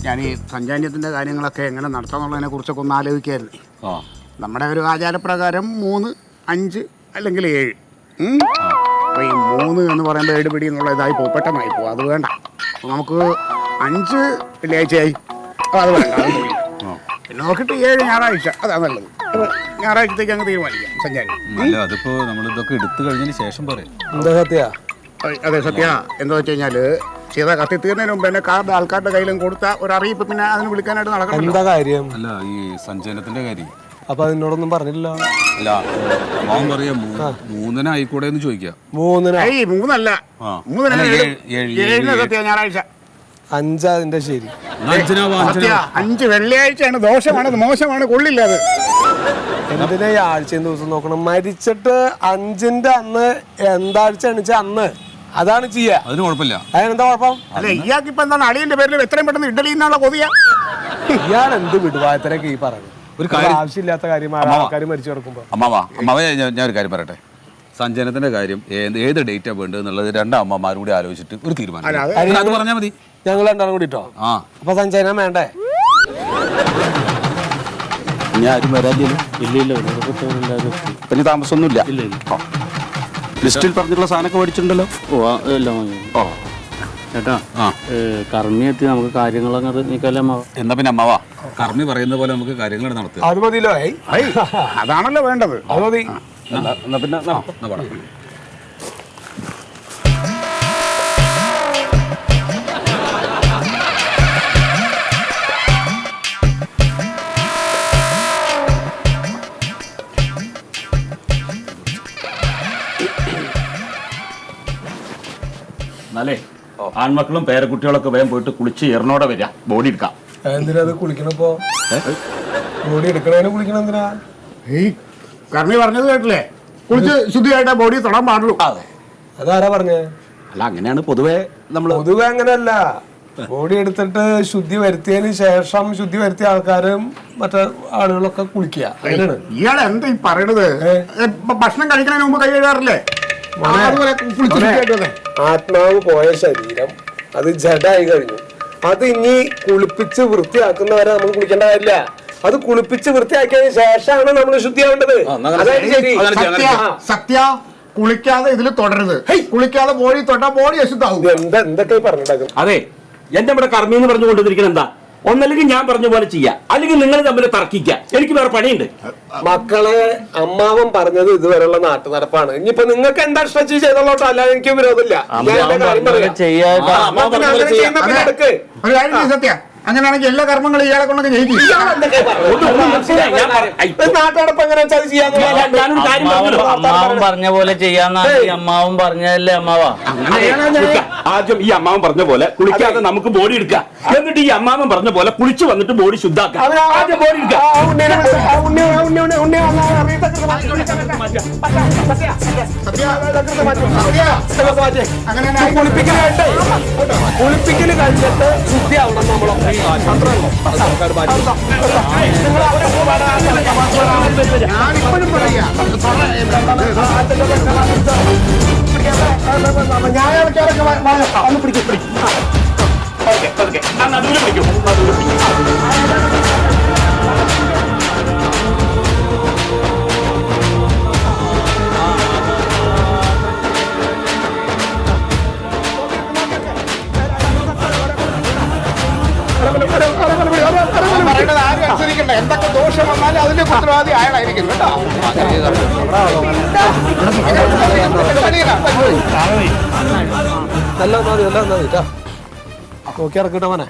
ഞാൻ ഈ സഞ്ചാന്യത്തിൻ്റെ കാര്യങ്ങളൊക്കെ എങ്ങനെ നടത്താമെന്നുള്ളതിനെ കുറിച്ചൊക്കെ ഒന്ന് ആലോചിക്കായിരുന്നു. നമ്മുടെ ഒരു ആചാരപ്രകാരം 3, 5 അല്ലെങ്കിൽ 7. അപ്പോൾ ഈ 3 എന്ന് പറയുമ്പോൾ 7 പിടി എന്നുള്ള ഇതായി പോകും, പെട്ടെന്നായി പോകും. അത് വേണ്ട. അപ്പോൾ നമുക്ക് 5 വെള്ളിയാഴ്ചയായി, അത് വേണ്ട, അത് പോയി. പിന്നെ നോക്കിയിട്ട് 7 ഞായറാഴ്ച, അതാണ് നല്ലത്. ഞായറാഴ്ചത്തേക്ക് അങ്ങ് തീരുമാനിക്കാം സഞ്ചാരി. അതിപ്പോ നമ്മളിതൊക്കെ എടുത്തു കഴിഞ്ഞതിന് ശേഷം പറയാം. എന്താ സത്യ? അതെ സത്യ. എന്താ വെച്ച് കഴിഞ്ഞാൽ ചെയ്ത കത്തി തീർന്നതിന് മുമ്പ് തന്നെ കാർഡ് ആൾക്കാരുടെ കയ്യിലും കൊടുത്ത ഒരു അറിയിപ്പ് പിന്നെ അതിന് വിളിക്കാനായിട്ട് നടക്കണം. എന്താ കാര്യം? അല്ല, ഈ സഞ്ചയനത്തിന്റെ കാര്യം. അപ്പൊ അതിനോടൊന്നും പറഞ്ഞില്ല. അല്ല, മോൻ പറയാ 3 ആയിക്കൂടെ എന്ന് ചോദിക്കാം. 3 3 സത്യ ഞായറാഴ്ച. 5 അതിന്റെ ശരി. 5 വെള്ളിയാഴ്ചയാണ്. ദോഷമാണ്, മോശമാണ്, കൊള്ളില്ല. അത് എന്തിനാ ഈ ആഴ്ചയും ദിവസം നോക്കണം? മരിച്ചിട്ട് 5ന്റെ അന്ന് എന്താഴ്ച എണിച്ച അന്ന് അതാണ് ചെയ്യാ. അതിന് കുഴപ്പമില്ല. അതിനെന്താ കുഴപ്പം? അല്ല, ഇയാൾക്ക് ഇപ്പൊ എന്താണ് അളിയന്റെ പേരിൽ എത്രയും പെട്ടെന്ന് ഇഡലി എന്നുള്ള കൊതിയ? ഇയാൾ എന്ത് വിടുവായത്തിനൊക്കെ ഈ പറയുന്നത്? ഒരു കാര്യം, ആവശ്യമില്ലാത്ത കാര്യമാണ് ആൾക്കാർ മരിച്ചു കിടക്കുമ്പോ. അമ്മാവ ഞാൻ ഒരു കാര്യം പറയട്ടെ. സഞ്ചയനത്തിന്റെ കാര്യം ഏത് ഡേറ്റാ വേണ്ടത് എന്നുള്ളത് 2 അമ്മമാരും കൂടി ആലോചിച്ചിട്ട് ഒരു തീരുമാനം അത് പറഞ്ഞാൽ മതി. ഞങ്ങൾ 2 കൂടിട്ടോ. അപ്പൊ സഞ്ചയനം വേണ്ടേ? ഞാൻ ആരും വരാതില്ല. ഇല്ല വലിയ താമസമൊന്നുമില്ല. ലിസ്റ്റിൽ പറഞ്ഞിട്ടുള്ള സാധനമൊക്കെ മേടിച്ചിട്ടുണ്ടല്ലോ. ചേട്ടാ, കർമ്മി എത്തി നമുക്ക് കാര്യങ്ങളൊക്കെ നീക്കല്ലേ അമ്മാവ? എന്നാ പിന്നെ അമ്മാവ കർമ്മി പറയുന്ന പോലെ നമുക്ക് കാര്യങ്ങൾ നടത്തുക. അത് മതിയല്ലോ. അതാണല്ലോ വേണ്ടത്. അത് മതി. എന്നാ പിന്നെ എന്നാലേ ആൺമക്കളും പേരക്കുട്ടികളൊക്കെ വേഗം പോയിട്ട് കുളിച്ച് എറണോടെ വരിക, ബോഡി എടുക്കാം. എന്തിനാ അത് കുളിക്കണപ്പോ? ബോഡി എടുക്കണേനെ കുളിക്കണം എന്തിനാ? കർമ്മി പറഞ്ഞത് കേട്ടില്ലേ? കുളിച്ച് ശുദ്ധിയായിട്ട് ബോഡി തൊടാൻ പാടുള്ളൂ. അതാരാ പറഞ്ഞേ? അല്ല, അങ്ങനെയാണ് പൊതുവെ പൊതുവെ അങ്ങനെയല്ല. ബോഡി എടുത്തിട്ട് ശുദ്ധി വരുത്തിയതിന് ശേഷം ശുദ്ധി വരുത്തിയ ആൾക്കാരും മറ്റേ ആളുകളൊക്കെ കുളിക്കുക. അങ്ങനെയാണ്. ഇയാൾ എന്താ ഈ പറയണത്? ഭക്ഷണം കഴിക്കുന്നതിന് മുമ്പ് കൈ കഴുകാറില്ലേ? ആത്മാവ് പോയ ശരീരം അത് ജഡായി കഴിഞ്ഞു. അത് ഇനി കുളിപ്പിച്ച് വൃത്തിയാക്കുന്നവരെ നമ്മൾ കുളിക്കേണ്ട കാര്യമില്ല. അത് കുളിപ്പിച്ച് വൃത്തിയാക്കിയതിന് ശേഷമാണ് നമ്മൾ ശുദ്ധിയാവേണ്ടത്. സത്യ, കുളിക്കാതെ ഇതിൽ തുടരുത്. കുളിക്കാതെ ബോഡി തൊട്ടാ ബോഡി അശുദ്ധാവും. എന്തൊക്കെ പറഞ്ഞിട്ടുണ്ടാക്കും? അതെ, എന്റെ ഇവിടെ കർമ്മി എന്ന് പറഞ്ഞു കൊണ്ടിരിക്കുന്നത് എന്താ? ഒന്നല്ലെങ്കിൽ ഞാൻ പറഞ്ഞ പോലെ ചെയ്യാം, അല്ലെങ്കിൽ നിങ്ങൾ തമ്മിൽ തർക്കിക്കുക. എനിക്ക് വേറെ പണിയുണ്ട്. മക്കളെ, അമ്മാവൻ പറഞ്ഞത് ഇതുവരെയുള്ള നാട്ടു നടപ്പാണ്. ഇനിയിപ്പോ നിങ്ങൾക്ക് എന്താ ഇഷ്ടം ചെയ്തോട്ടോ, അല്ലാതെ എനിക്ക് വിരോധമില്ല. സത്യ, അങ്ങനെയാണെങ്കിൽ എല്ലാ കർമ്മങ്ങളും ഇയാളെ കൊണ്ടൊക്കെ ജയിക്കും. നാട്ടടപ്പ് എങ്ങനെ വെച്ചാൽ അമ്മാവൻ പറഞ്ഞ പോലെ ചെയ്യാന്നാണ് അമ്മാവൻ പറഞ്ഞതല്ലേ അമ്മാവ? ആദ്യം ഈ അമ്മാവൻ പറഞ്ഞ പോലെ കുളിക്കാതെ നമുക്ക് ബോഡി എടുക്കാം. എന്നിട്ട് ഈ അമ്മാവൻ പറഞ്ഞ പോലെ കുളിച്ചു വന്നിട്ട് ബോഡി ശുദ്ധാക്കാം. ആദ്യം ബോഡി എടുക്കാം. കുളിപ്പിക്കല് കഴിഞ്ഞിട്ട് ശുദ്ധിയാവണം നമ്മളൊക്കെ. ഞാനിപ്പോഴും പറയാ എന്തൊക്കെ ദോഷം വന്നാലും അതിന്റെ ഉത്തരവാദി അയാളായിരിക്കും കേട്ടോ. നല്ല മതി, നല്ല മതി കേട്ടോ. നോക്കി ഇറക്കിട്ടോ മോനെ.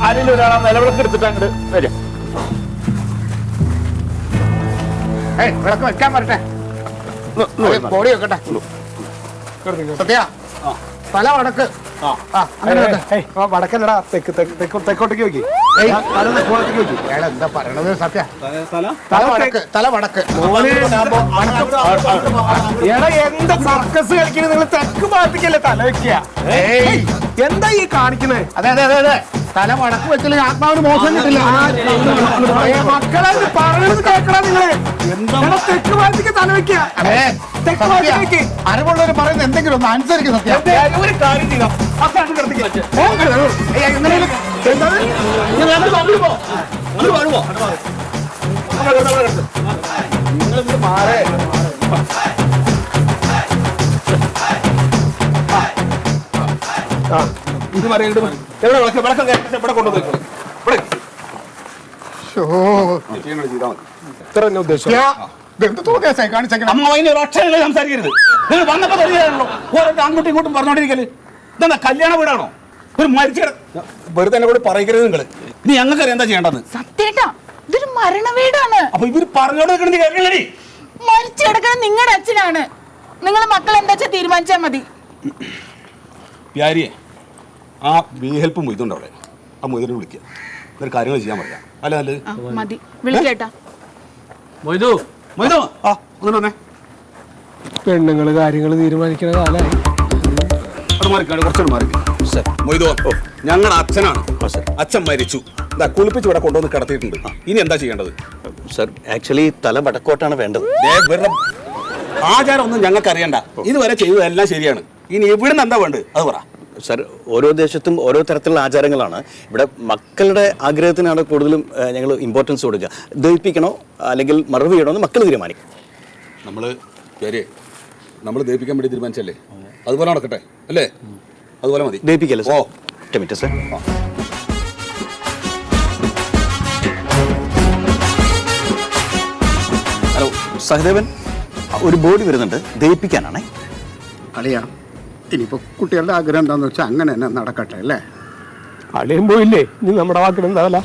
ആരെങ്കിലും ഒരാളെ നിലവിളക്ക് എടുത്തിട്ട് അങ്ങോട്ട് വരും. വിളക്ക് വെക്കാൻ വരട്ടെ, ബോഡി വെക്കട്ടെ. സത്യ, തല വടക്ക്. വടക്കല്ലടാ, തെക്കോട്ടേക്ക് വെക്കി. എന്താ പറയണത്? സത്യ, തല വടക്ക്. എന്താ സർക്കസ് കളിക്കുന്നത് നിങ്ങൾ? തെക്ക് ഭാഗത്തേക്കല്ലേ തല വെക്കുക? എന്താ ഈ കാണിക്കുന്നത്? അതെ അതെ അതെ അതെ, തല വടക്ക് വെച്ചില്ലെങ്കിൽ ആത്മാവിന് മോശം കിട്ടില്ല. മക്കളെ ഇത് പറയുന്നത് കേൾക്കണം നിങ്ങള്. എടാ, തെക്ക് ഭാഗത്തേക്ക് തല വെക്കുക. തെക്ക് ഭാഗത്തേക്ക് അറിവുള്ളവർ പറയുന്നത് എന്തെങ്കിലും ഒന്ന് അനുസരിക്കും. സത്യം ഒരു കാര്യം ചെയ്യാം. ഇത് പറയണ്ട. എവിടെ വിളക്കം ഇവിടെ കൊണ്ടുവന്നു. ഇത്ര തന്നെ ഉദ്ദേശം. അമ്മ അതിന് ഒരു അക്ഷരം സംസാരിക്കരുത്. നിങ്ങൾ വന്നപ്പോ തുടങ്ങിയാണല്ലോ ഓരോ അങ്ങോട്ടും ഇങ്ങോട്ടും പറഞ്ഞോണ്ടിരിക്കല്. ഇതെന്താ കല്യാണ വീടാണോ? ഒരു മരിച്ച വെറുതെ എന്നെ കൂടെ പറയരുത്. നിങ്ങൾ ഇനി ഞങ്ങൾക്കറിയാം എന്താ ചെയ്യേണ്ടത്. സത്യേട്ടാ, ഇതൊരു മരണ വീടാണ്. അപ്പൊ ഇവര് പറഞ്ഞോണ്ട് നിൽക്കണത് കേൾക്കണേ. മരിച്ചു കിടക്കുന്നത് നിങ്ങളുടെ അച്ഛനാണ്. നിങ്ങൾ മക്കൾ എന്താ വെച്ചാൽ തീരുമാനിച്ചാ മതി. പ്യാരിയെ ആ ബി ഹെൽപ്പ് മൊയ്തുണ്ട് അവിടെ. ആ മൊയ്തിനെ വിളിക്കുക. ഒരു കാര്യങ്ങൾ ചെയ്യാൻ പറയാം. അല്ല നല്ലത്. മതി, വിളിക്കേട്ടാ. മൊയ്തു മൊയ്തോ ആ ഒന്നും വന്നേ. പെണ്ണുങ്ങള് കാര്യങ്ങൾ തീരുമാനിക്കുന്ന കാലായി. കുറച്ചോട് മാറി മൊയ്തോ. ഞങ്ങളുടെ അച്ഛനാണ്. അച്ഛൻ മരിച്ചു. കുളിപ്പിച്ച് ഇവിടെ കൊണ്ടുവന്ന് കിടത്തിയിട്ടുണ്ട്. ഇനി എന്താ ചെയ്യേണ്ടത്? സർ ആക്ച്വലി തല വടക്കോട്ടാണ് വേണ്ടത്. ആചാരം ഒന്നും ഞങ്ങൾക്ക് അറിയണ്ട. ഇതുവരെ ചെയ്തതെല്ലാം ശരിയാണ്. ഇനി ഇവിടുന്ന് എന്താ വേണ്ടത് അത് പറ. സർ ഓരോ ദേശത്തും ഓരോ തരത്തിലുള്ള ആചാരങ്ങളാണ്. ഇവിടെ മക്കളുടെ ആഗ്രഹത്തിനാണ് കൂടുതലും ഞങ്ങൾ ഇമ്പോർട്ടൻസ് കൊടുക്കുക. ദഹിപ്പിക്കണോ അല്ലെങ്കിൽ മറവ് ചെയ്യണോ എന്ന് മക്കൾ തീരുമാനിക്കും. നമ്മൾ ദഹിപ്പിക്കാൻ വേണ്ടി തീരുമാനിച്ചല്ലേ, അതുപോലെ നടക്കട്ടെ അല്ലേ? അതുപോലെ മതി. ദഹിപ്പിക്കല്ലേ sir? Minute sir. Hello Sahadevan, ഒരു ബോഡി വരുന്നുണ്ട്, ദഹിപ്പിക്കാനാണേ. അളിയാ, ഇനിയിപ്പോ കുട്ടികളുടെ ആഗ്രഹം എന്താന്ന് വെച്ചാൽ അങ്ങനെ തന്നെ നടക്കട്ടെ അല്ലേ? അളിയും പോയില്ലേ, ഇനി നമ്മുടെ വാക്കിനെന്താവല്ല.